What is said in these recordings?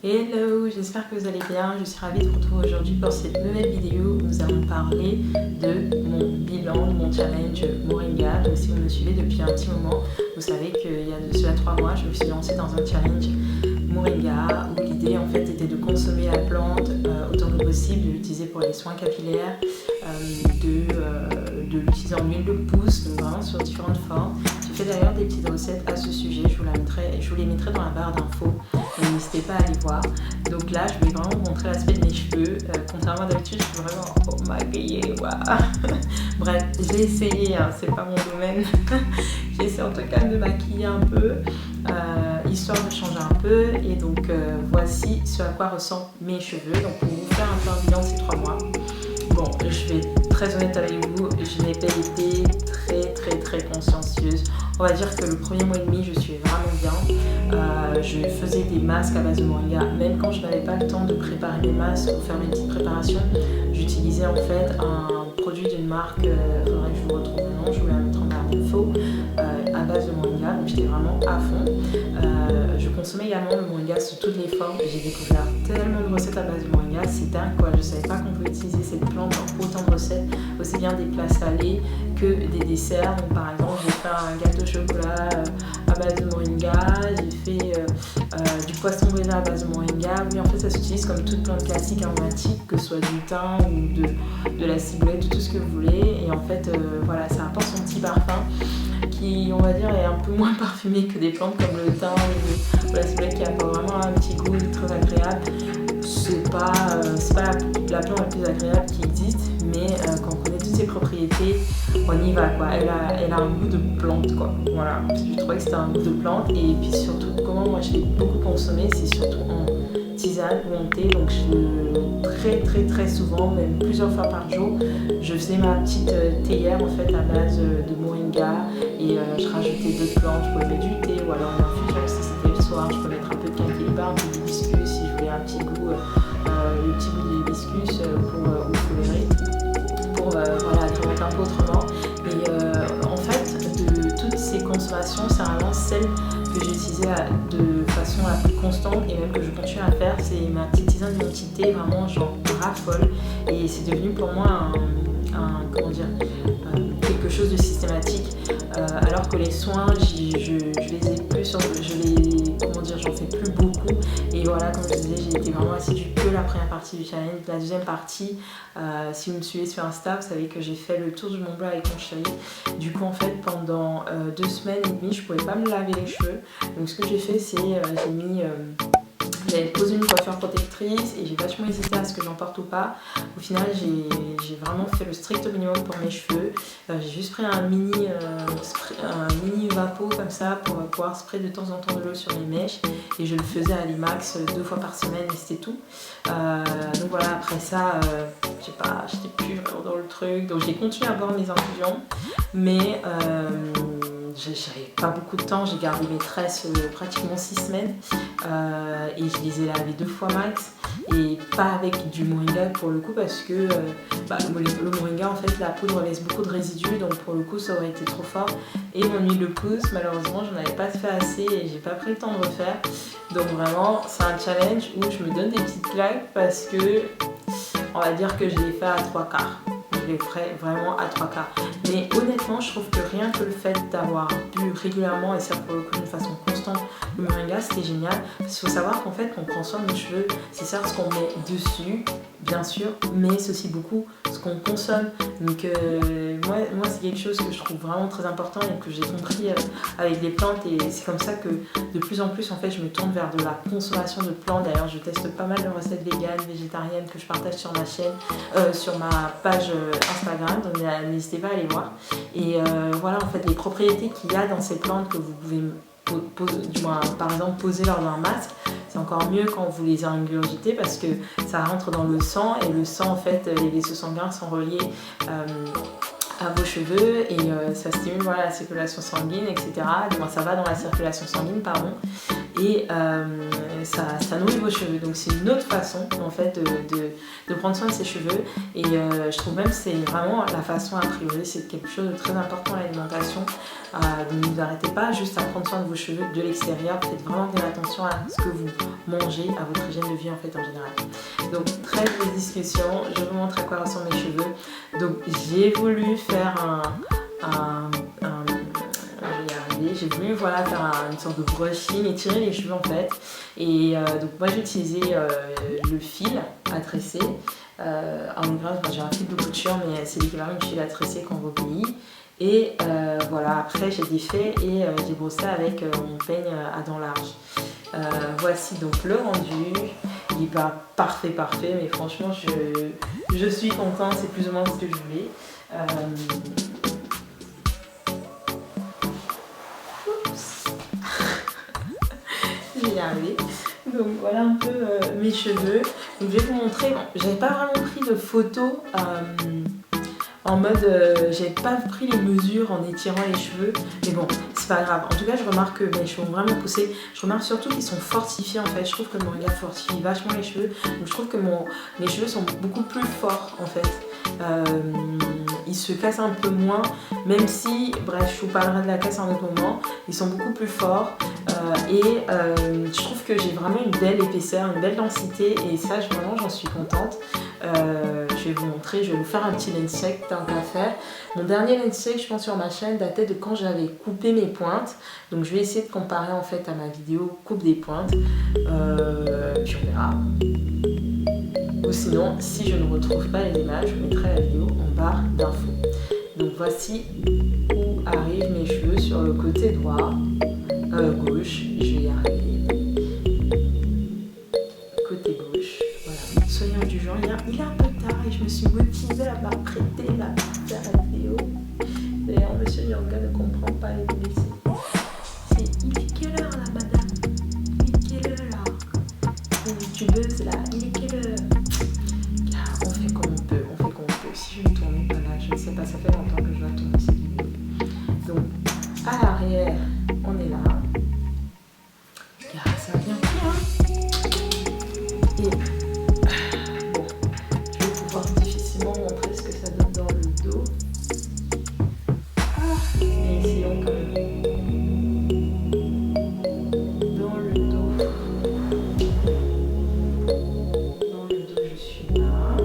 Hello, j'espère que vous allez bien. Je suis ravie de vous retrouver aujourd'hui pour cette nouvelle vidéo où nous allons parler de mon bilan, de mon challenge Moringa. Donc si vous me suivez depuis un petit moment, vous savez qu'il y a de cela 3 mois, je me suis lancée dans un challenge Moringa où l'idée en fait était de consommer la plante autant que possible, de l'utiliser pour les soins capillaires, de l'utiliser en huile de pouce, donc vraiment sur différentes formes. J'ai fait d'ailleurs des petites recettes à ce sujet, je vous les mettrai dans la barre d'infos. N'hésitez pas à aller voir. Donc là, je vais vraiment vous montrer l'aspect de mes cheveux. Contrairement à d'habitude, je suis vraiment maquillée. Wow. Bref, j'ai essayé, hein, c'est pas mon domaine. J'ai essayé en tout cas de maquiller un peu, histoire de changer un peu. Et donc voici ce à quoi ressemblent mes cheveux. Donc pour vous faire un peu un bilan de ces 3 mois. Bon, je vais être très honnête avec vous, je n'ai pas été très consciencieuse. On va dire que le premier mois et demi, je suis vraiment bien. Je faisais des masques à base de moringa, même quand je n'avais pas le temps de préparer mes masques ou faire mes petites préparations. J'utilisais en fait un produit d'une marque, faudrait que je vous retrouve le nom, je vous la mettre en barre d'infos, à base de moringa, donc j'étais vraiment à fond. Je consommais également le moringa sous toutes les formes. J'ai découvert tellement de recettes à base de moringa, c'est dingue quoi. Je savais pas qu'on pouvait utiliser cette plante dans autant de recettes, aussi bien des plats salés que des desserts. Donc par exemple, j'ai fait un gâteau au chocolat à base de moringa, j'ai fait du poisson brésilien à base de moringa. Oui, en fait, ça s'utilise comme toute plante classique aromatique, que ce soit du thym ou de la ciboulette, ou tout ce que vous voulez. Et en fait, voilà, ça apporte son petit parfum qui, on va dire, est un peu moins parfumé que des plantes comme le thym ou la ciboulette qui apporte vraiment un petit goût très agréable. C'est pas la plante la plus agréable qui existe, mais quand on connaît toutes ses propriétés, on y va quoi. Elle a un goût de plante quoi. Voilà, je trouvais que c'était un goût de plante. Et puis surtout, comment moi je l'ai beaucoup consommé, c'est surtout en tisane ou en thé. Donc très souvent, même plusieurs fois par jour, je faisais ma petite théière en fait à base de moringa et je rajoutais d'autres plantes. Je pouvais mettre du thé ou alors une infusion si c'était le soir. Je pouvais mettre un peu de quinquilibre, un peu d'hibiscus si je voulais un petit goût, le petit goût de l'hibiscus ou pour voilà, agrémenter un peu autrement. Et en fait, de toutes ces consommations, c'est vraiment celle que j'ai utilisée de façon la plus constante et même que je continue à faire, c'est ma petite tisane d'identité, vraiment j'en raffole et c'est devenu pour moi comment dire, quelque chose de systématique, alors que les soins, je les ai plus, j'en fais plus beaucoup. Et voilà, comme je disais, j'ai été vraiment assidue que la première partie du challenge. La deuxième partie, si vous me suivez sur Insta, vous savez que j'ai fait le tour du Mont Blanc avec mon chéri. Du coup, en fait, pendant 2 semaines et demie, je pouvais pas me laver les cheveux. Donc, ce que j'ai fait, c'est j'avais posé une coiffure protectrice et j'ai vachement hésité à ce que j'en porte ou pas. Au final, j'ai vraiment fait le strict minimum pour mes cheveux. J'ai juste pris un mini vapeau comme ça pour pouvoir sprayer de temps en temps de l'eau sur mes mèches. Et je le faisais à l'Imax 2 fois par semaine et c'était tout. Donc voilà, après ça, je sais pas, j'étais plus vraiment dans le truc. Donc j'ai continué à boire mes infusions. Mais j'avais pas beaucoup de temps, j'ai gardé mes tresses pratiquement 6 semaines et je les ai lavées 2 fois max et pas avec du moringa pour le coup parce que le moringa en fait la poudre laisse beaucoup de résidus donc pour le coup ça aurait été trop fort et mon huile de pouce malheureusement j'en avais pas fait assez et j'ai pas pris le temps de refaire donc vraiment c'est un challenge où je me donne des petites claques parce que on va dire que je l'ai fait à 3/4. Je les ferai vraiment à 3/4. Mais honnêtement, je trouve que rien que le fait d'avoir bu régulièrement, et ça pour le coup d'une façon constante, le moringa, c'était génial. Parce qu'il faut savoir qu'en fait, quand on prend soin de nos cheveux, c'est certes ce qu'on met dessus, bien sûr, mais c'est aussi beaucoup ce qu'on consomme. Donc moi c'est quelque chose que je trouve vraiment très important et que j'ai compris avec les plantes. Et c'est comme ça que de plus en plus, en fait, je me tourne vers de la consommation de plantes. D'ailleurs, je teste pas mal de recettes véganes, végétariennes que je partage sur ma chaîne, sur ma page Instagram, donc n'hésitez pas à aller voir. Et voilà en fait les propriétés qu'il y a dans ces plantes que vous pouvez par exemple poser lors d'un masque, c'est encore mieux quand vous les ingurgitez parce que ça rentre dans le sang et le sang en fait, les vaisseaux sanguins sont reliés à vos cheveux et ça stimule voilà, la circulation sanguine etc. Du moins ça va dans la circulation sanguine pardon. Et ça nourrit vos cheveux. Donc c'est une autre façon en fait de prendre soin de ses cheveux. Et je trouve même que c'est vraiment la façon à priori, c'est quelque chose de très important à l'alimentation. Donc ne arrêtez pas juste à prendre soin de vos cheveux de l'extérieur, faites vraiment bien attention à ce que vous mangez, à votre hygiène de vie en fait en général. Donc très de discussion, je vous montre à quoi ressemblent mes cheveux. Donc j'ai voulu faire j'ai voulu voilà, faire une sorte de brushing et tirer les cheveux en fait. Et donc moi j'ai utilisé le fil à tresser. En l'occurrence j'ai un fil de couture mais c'est l'équivalent du fil à tresser qu'on recueille. Et voilà, après j'ai défait et j'ai brossé avec mon peigne à dents larges. Voici donc le rendu. Il n'est pas parfait, mais franchement je suis contente, c'est plus ou moins ce que je voulais. J'y ai arrivé. Donc voilà un peu mes cheveux. Donc je vais vous montrer, bon, j'avais pas vraiment pris de photos en mode j'avais pas pris les mesures en étirant les cheveux, mais bon c'est pas grave. En tout cas je remarque que mes cheveux ont vraiment poussé, je remarque surtout qu'ils sont fortifiés en fait. Je trouve que le moringa fortifie vachement les cheveux, donc je trouve que mes cheveux sont beaucoup plus forts en fait. Ils se cassent un peu moins, même si, bref, je vous parlerai de la casse à un autre moment. Ils sont beaucoup plus forts et je trouve que j'ai vraiment une belle épaisseur, une belle densité et ça, vraiment, j'en suis contente. Je vais vous montrer, je vais vous faire un petit lens check tant qu'à faire. Mon dernier lens check, je pense, sur ma chaîne datait de quand j'avais coupé mes pointes. Donc, je vais essayer de comparer en fait à ma vidéo coupe des pointes. Puis on verra. Ou sinon, si je ne retrouve pas les images, je mettrai la vidéo en barre d'infos. Donc voici où arrivent mes cheveux sur le côté droit, gauche, je vais y arriver. Côté gauche, voilà. Soyez indulgents, il est un peu tard et je me suis motivée à m'apprêter à faire la vidéo. D'ailleurs, monsieur Nyanga ne comprend pas les blessés. Il est quelle heure là, madame? Il est quelle heure là? Une youtubeuse là, il est quelle heure? On fait comme on peut, Si je ne tournais pas là, je ne sais pas, ça fait longtemps que je dois tourner cette vidéo. Donc, à l'arrière, on est là. Ça va bien pris, Et bon, je vais pouvoir difficilement montrer ce que ça donne dans le dos. Mais essayons quand même. Dans le dos. Je suis là.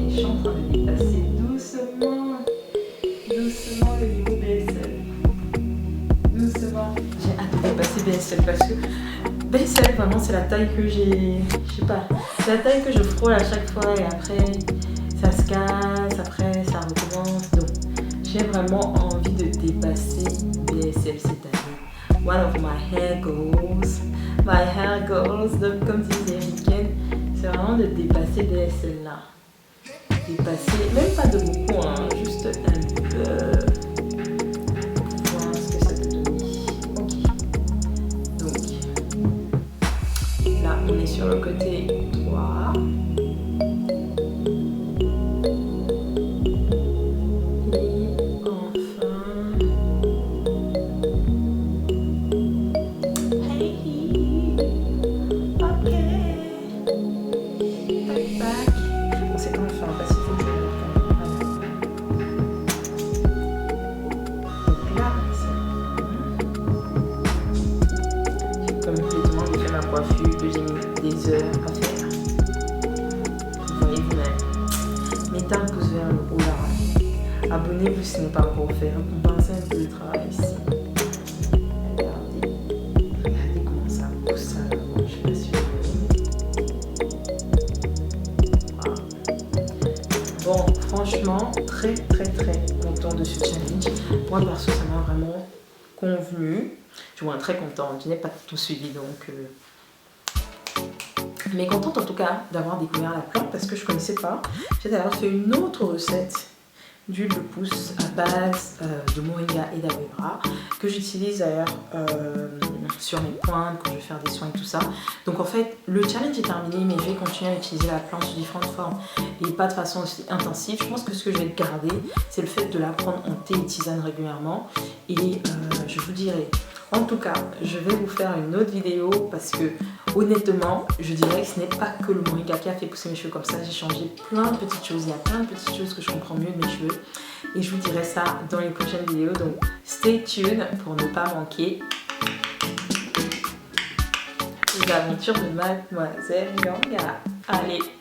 Et je suis en train de dépasser doucement le niveau BSL. Doucement. J'ai hâte de dépasser BSL parce que BSL vraiment c'est la taille que j'ai. Je sais pas. C'est la taille que je frôle à chaque fois et après ça se casse, après ça recommence. Donc j'ai vraiment envie de dépasser BSL cette année. One of my hair goals. My hair goals, donc comme disent les américaines, c'est vraiment de dépasser BSL là. Dépasser, même pas de beaucoup, juste un peu pour voir ce que ça peut donner. Ok, donc là on est sur le côté droit et enfin hey, ok, back. C'est enfin parce qu'il faut que je le regarde. Donc là, c'est complètement fait ma coiffure que j'ai mis des heures à faire. Vous voyez vous-même. Mettez un pouce vers le haut là. Abonnez-vous si ce n'est pas encore fait. Récompensez un peu le travail ici. Regardez comment ça pousse ça. Je ne suis pas sûre. Bon, franchement, très content de ce challenge. Moi, perso, ça m'a vraiment convenu. Je suis très contente. Je n'ai pas tout suivi, donc... Mais contente en tout cas d'avoir découvert la plante parce que je ne connaissais pas. J'ai d'ailleurs fait une autre recette d'huile de pousse à base de moringa et d'aloe vera que j'utilise d'ailleurs sur mes pointes, quand je vais faire des soins et tout ça. Donc en fait, le challenge est terminé, mais je vais continuer à utiliser la plante sous différentes formes et pas de façon aussi intensive. Je pense que ce que je vais garder, c'est le fait de la prendre en thé et tisane régulièrement. Et je vous dirai. En tout cas, je vais vous faire une autre vidéo parce que honnêtement, je dirais que ce n'est pas que le moringa qui a fait pousser mes cheveux comme ça. J'ai changé plein de petites choses. Il y a plein de petites choses que je comprends mieux de mes cheveux. Et je vous dirai ça dans les prochaines vidéos. Donc, stay tuned pour ne pas manquer les aventures de Mademoiselle Yanga. Allez!